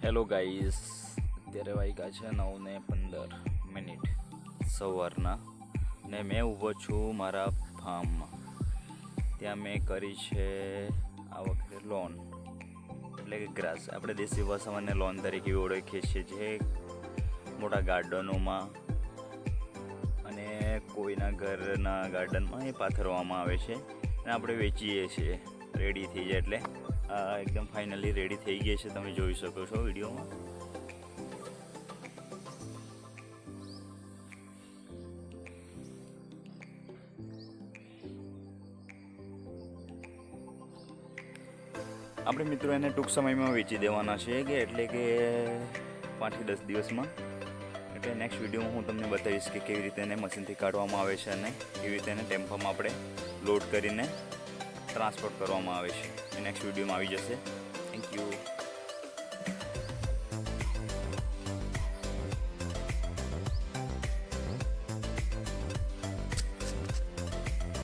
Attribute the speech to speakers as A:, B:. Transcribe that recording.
A: Hello guys, અત્યારે વાગ્યા છે 9:15 સવારના ને મેં ઊભો છું મારા ફાર્મમાં. ત્યાં મેં કરી છે આ વખતે લોન, એટલે કે ગ્રાસ. આપણે દેશી ભાષામાં લોન તરીકે ઓળખીએ છીએ, જે મોટા ગાર્ડનોમાં અને કોઈના ઘરના ગાર્ડનમાં એ પાથરવામાં આવે છે અને આપણે વેચીએ છીએ. રેડી થઈ જાય એટલે એકદમ ફાઇનલી રેડી થઈ ગઈ છે, તમે જોઈ શકો છો વિડીયોમાં. આપણે મિત્રો એને ટૂંક સમયમાં વેચી દેવાના છે, એટલે કે 5 થી 10 દિવસમાં. એટલે નેક્સ્ટ વિડીયોમાં હું તમને બતાવીશ કે કેવી રીતે એને મશીનથી કાઢવામાં આવે છે અને કેવી રીતે એને ટેમ્પામાં આપણે લોડ કરીને ટ્રાન્સપોર્ટ કરવામાં આવે છે. એ નેક્સ્ટ વિડીયોમાં આવી જશે.